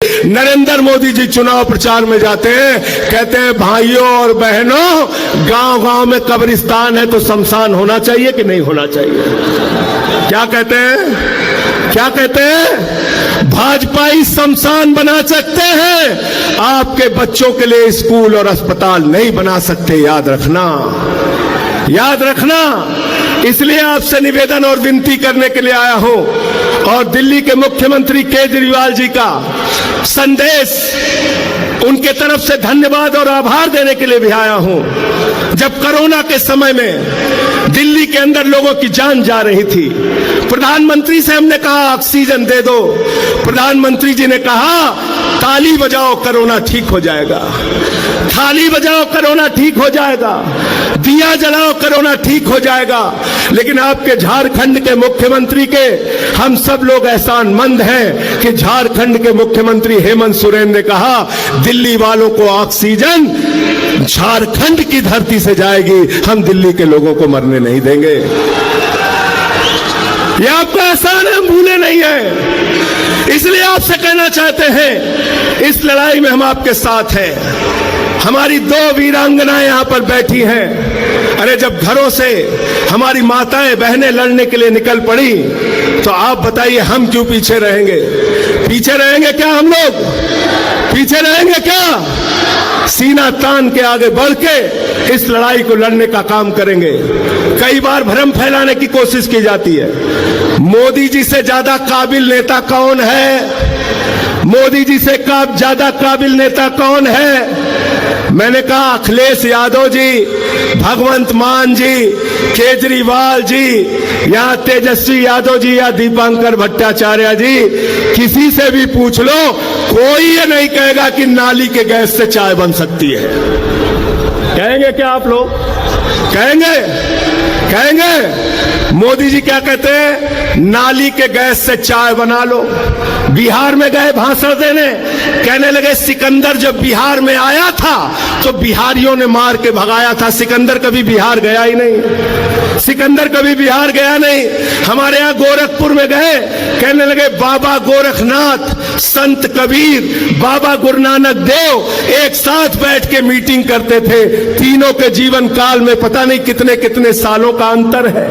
नरेंद्र मोदी जी चुनाव प्रचार में जाते हैं, कहते हैं भाइयों और बहनों, गांव गांव में कब्रिस्तान है तो शमशान होना चाहिए कि नहीं होना चाहिए? क्या कहते हैं? क्या कहते हैं? भाजपाई शमशान बना सकते हैं, आपके बच्चों के लिए स्कूल और अस्पताल नहीं बना सकते। याद रखना, याद रखना। इसलिए आपसे निवेदन और विनती करने के लिए आया हूं और दिल्ली के मुख्यमंत्री केजरीवाल जी का संदेश, उनके तरफ से धन्यवाद और आभार देने के लिए भी आया हूं। जब कोरोना के समय में दिल्ली के अंदर लोगों की जान जा रही थी, प्रधानमंत्री से हमने कहा ऑक्सीजन दे दो, प्रधानमंत्री जी ने कहा ताली बजाओ कोरोना ठीक हो जाएगा, थाली बजाओ कोरोना ठीक हो जाएगा, दिया जलाओ कोरोना ठीक हो जाएगा। लेकिन आपके झारखंड के मुख्यमंत्री के हम सब लोग एहसानमंद हैं कि झारखंड के मुख्यमंत्री हेमंत सोरेन ने कहा दिल्ली वालों को ऑक्सीजन झारखंड की धरती से जाएगी, हम दिल्ली के लोगों को मरने नहीं देंगे। यह आपको एहसान है, हम भूले नहीं है। इसलिए आपसे कहना चाहते हैं, इस लड़ाई में हम आपके साथ हैं। हमारी दो वीरांगनाएं यहां पर बैठी हैं। अरे जब घरों से हमारी माताएं बहनें लड़ने के लिए निकल पड़ी, तो आप बताइए हम क्यों पीछे रहेंगे? पीछे रहेंगे क्या? हम लोग पीछे रहेंगे क्या? सीना तान के आगे बढ़ के इस लड़ाई को लड़ने का काम करेंगे। कई बार भ्रम फैलाने की कोशिश की जाती है। मोदी जी से ज्यादा काबिल नेता कौन है? मोदी जी से ज्यादा काबिल नेता कौन है? मैंने कहा अखिलेश यादव जी, भगवंत मान जी, केजरीवाल जी, या तेजस्वी यादव जी, या दीपांकर भट्टाचार्य जी, किसी से भी पूछ लो, कोई ये नहीं कहेगा कि नाली के गैस से चाय बन सकती है। कहेंगे क्या आप लोग? कहेंगे? कहेंगे? मोदी जी क्या कहते हैं? नाली के गैस से चाय बना लो। बिहार में गए भाषण देने, कहने लगे सिकंदर जब बिहार में आया था तो बिहारियों ने मार के भगाया था, सिकंदर कभी बिहार गया ही नहीं, सिकंदर कभी बिहार गया नहीं। हमारे यहां गोरखपुर में गए, कहने लगे बाबा गोरखनाथ, संत कबीर, बाबा गुरु नानक देव एक साथ बैठ के मीटिंग करते थे। तीनों के जीवन काल में पता नहीं कितने कितने सालों का अंतर है।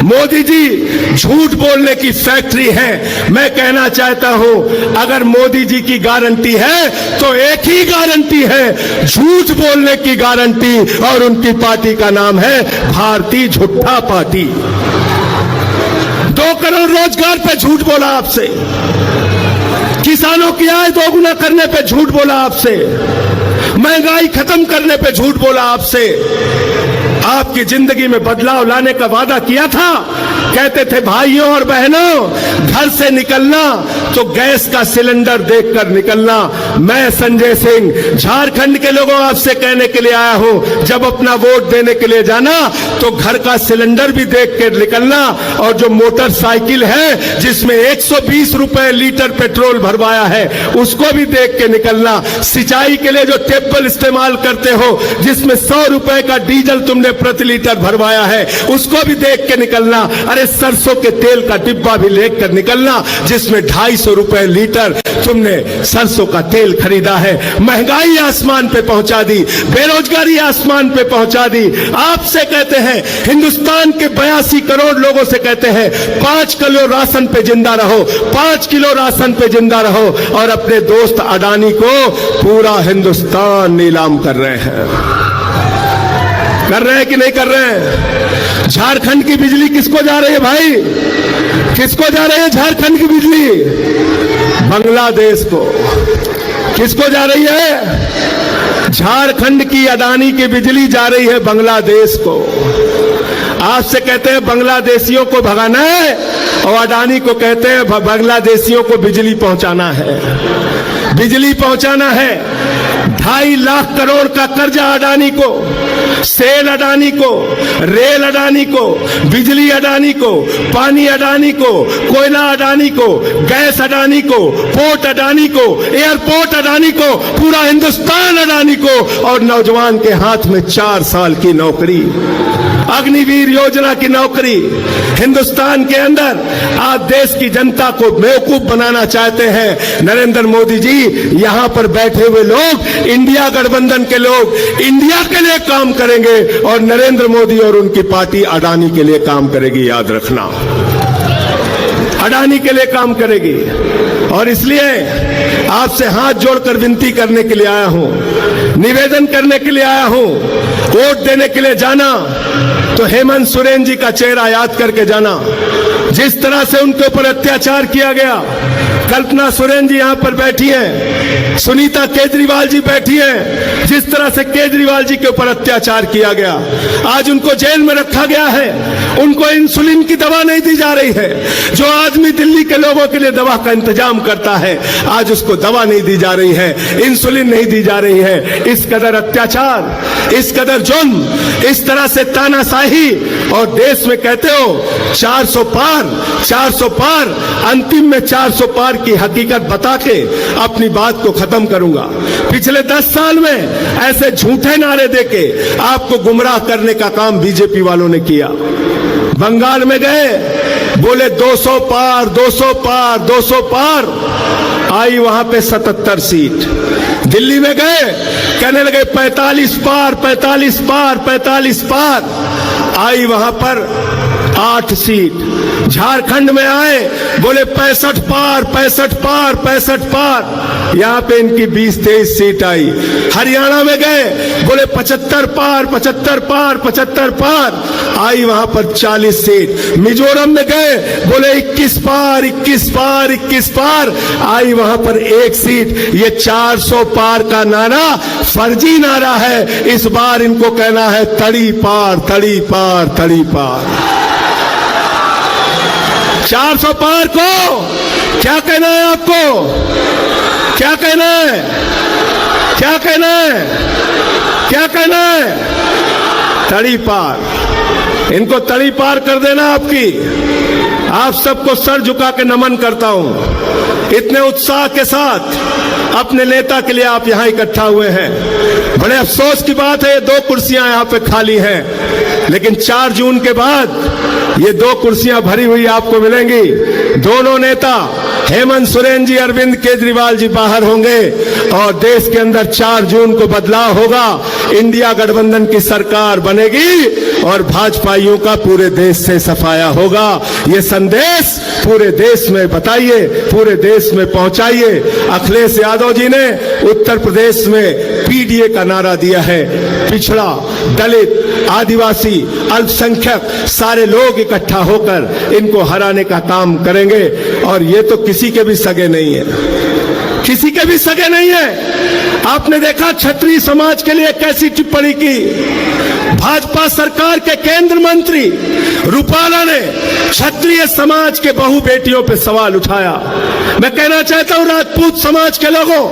मोदी जी झूठ बोलने की फैक्ट्री है। मैं कहना चाहता हूं, अगर मोदी जी की गारंटी है तो एक ही गारंटी है, झूठ बोलने की गारंटी, और उनकी पार्टी का नाम है भारतीय झूठा पार्टी। 2 करोड़ रोजगार पे झूठ बोला आपसे, किसानों की आय दोगुना करने पे झूठ बोला आपसे, महंगाई खत्म करने पे झूठ बोला आपसे, आपकी जिंदगी में बदलाव लाने का वादा किया था। कहते थे भाइयों और बहनों, घर से निकलना तो गैस का सिलेंडर देखकर निकलना। मैं संजय सिंह झारखंड के लोगों आपसे कहने के लिए आया हूं, जब अपना वोट देने के लिए जाना तो घर का सिलेंडर भी देख कर निकलना, और जो मोटरसाइकिल है जिसमें 120 रुपए लीटर पेट्रोल भरवाया है उसको भी देख के निकलना। सिंचाई के लिए जो टेबल इस्तेमाल करते हो जिसमें 100 रुपए का डीजल तुमने प्रति लीटर भरवाया है उसको भी देख के निकलना। अरे सरसों के तेल का डिब्बा भी लेकर निकलना जिसमें 250 रुपए लीटर तुमने सरसों का तेल खरीदा है। महंगाई आसमान पे पहुंचा दी, बेरोजगारी आसमान पे पहुंचा दी। आपसे कहते हैं, हिंदुस्तान के 82 करोड़ लोगों से कहते हैं 5 किलो राशन पे जिंदा रहो, 5 किलो राशन पे जिंदा रहो, और अपने दोस्त अडानी को पूरा हिंदुस्तान नीलाम कर रहे हैं। कर रहे हैं कि नहीं कर रहे हैं? झारखंड की बिजली किसको जा रही है भाई? किसको जा रही है झारखंड की बिजली? बांग्लादेश को। किसको जा रही है? झारखंड की अडानी की बिजली जा रही है बांग्लादेश को। आपसे कहते हैं बांग्लादेशियों को भगाना है, और अडानी को कहते हैं बांग्लादेशियों को बिजली पहुंचाना है। बिजली पहुंचाना है। 2.5 लाख करोड़ का कर्जा अडानी को, सेल अडानी को, रेल अडानी को, बिजली अडानी को, पानी अडानी को, कोयला अडानी को, गैस अडानी को, पोर्ट अडानी को, एयरपोर्ट अडानी को, पूरा हिंदुस्तान अडानी को, और नौजवान के हाथ में 4 साल की नौकरी, अग्निवीर योजना की नौकरी। हिंदुस्तान के अंदर आप देश की जनता को बेवकूफ बनाना चाहते हैं। नरेंद्र मोदी जी, यहां पर बैठे हुए लोग, इंडिया गठबंधन के लोग, इंडिया के लिए काम करेंगे और नरेंद्र मोदी और उनकी पार्टी अडानी के लिए काम करेगी। याद रखना, अडानी के लिए काम करेगी। और इसलिए आपसे हाथ जोड़कर विनती करने के लिए आया हूं, निवेदन करने के लिए आया हूं। वोट देने के लिए जाना तो हेमंत सोरेन जी का चेहरा याद करके जाना, जिस तरह से उनके ऊपर अत्याचार किया गया। कल्पना सोरेन जी यहां पर बैठी हैं, सुनीता केजरीवाल जी बैठी हैं, जिस तरह से केजरीवाल जी के ऊपर अत्याचार किया गया, आज उनको जेल में रखा गया है। उनको इंसुलिन की दवा नहीं दी जा रही है। जो आदमी दिल्ली के लोगों के लिए दवा का इंतजाम करता है, आज उसको दवा नहीं दी जा रही है, इंसुलिन नहीं दी जा रही है। इस कदर अत्याचार, इस कदर जुल्म, इस तरह से तानाशाही, और देश में कहते हो 400 पार, 400 पार, अंतिम में 400 पार की हकीकत बता के अपनी बात को खत्म करूंगा। पिछले 10 साल में ऐसे झूठे नारे देके आपको गुमराह करने का काम बीजेपी वालों ने किया। बंगाल में गए, बोले 200 पार, 200 पार, 200 पार, आई वहां पे 77 सीट। दिल्ली में गए, कहने लगे 45 पार, 45 पार, 45 पार, आई वहां पर 8 सीट। झारखंड में आए, बोले 65 पार, 65 पार, 65 पार, यहां पे इनकी 20-23 सीट आई। हरियाणा में गए, बोले 75 पार, 75 पार, 75 पार, आई वहां पर 40 सीट। मिजोरम में गए, बोले 21 पार, 21 पार, 21 पार, आई वहां पर 1 सीट। ये 400 पार का नारा फर्जी नारा है। इस बार इनको कहना है तड़ी पार, तड़ी पार, तड़ी पार। 400 पार को क्या कहना है आपको? क्या कहना है? क्या कहना है? क्या कहना है? तड़ी पार। इनको तड़ी पार कर देना आपकी। आप सबको सर झुका के नमन करता हूं। इतने उत्साह के साथ अपने नेता के लिए आप यहां इकट्ठा हुए हैं। बड़े अफसोस की बात है, 2 कुर्सियां यहां पे खाली हैं, लेकिन 4 जून के बाद ये 2 कुर्सियां भरी हुई आपको मिलेंगी। दोनों नेता हेमंत सोरेन जी, अरविंद केजरीवाल जी बाहर होंगे और देश के अंदर 4 जून को बदलाव होगा। इंडिया गठबंधन की सरकार बनेगी और भाजपाइयों का पूरे देश से सफाया होगा। ये संदेश पूरे देश में बताइए, पूरे देश में पहुंचाइए। अखिलेश यादव जी ने उत्तर प्रदेश में पीडीए का नारा दिया है। पिछड़ा, दलित, आदिवासी, अल्पसंख्यक सारे लोग इकट्ठा होकर इनको हराने का काम करेंगे। और ये तो किसी के भी सगे नहीं है, किसी के भी सगे नहीं है। आपने देखा क्षत्रिय समाज के लिए कैसी टिप्पणी की। भाजपा सरकार के केंद्र मंत्री रूपाला ने क्षत्रिय समाज के बहु बेटियों पे सवाल उठाया। मैं कहना चाहता हूं राजपूत समाज के लोगों,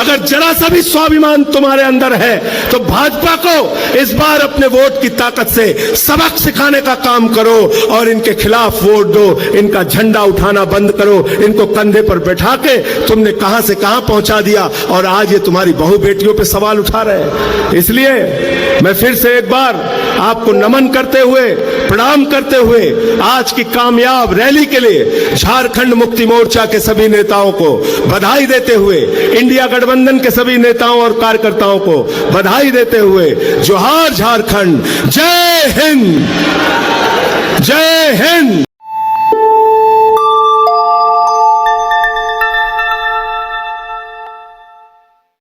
अगर जरा सा भी स्वाभिमान तुम्हारे अंदर है तो भाजपा को इस बार अपने वोट की ताकत से सबक सिखाने का काम करो और इनके खिलाफ वोट दो। इनका झंडा उठाना बंद करो। इनको कंधे पर बैठा के तुमने कहां से कहां पहुंचा दिया और आज ये तुम्हारी बहु बेटियों पे सवाल उठा रहे हैं। इसलिए मैं फिर से एक बार आपको नमन करते हुए, प्रणाम करते हुए आज की कामयाब रैली के लिए झारखंड मुक्ति मोर्चा के सभी नेताओं को बधाई देते हुए, इंडिया गठबंधन के सभी नेताओं और कार्यकर्ताओं को बधाई देते हुए, जोहार झारखंड, जय हिंद, जय हिंद।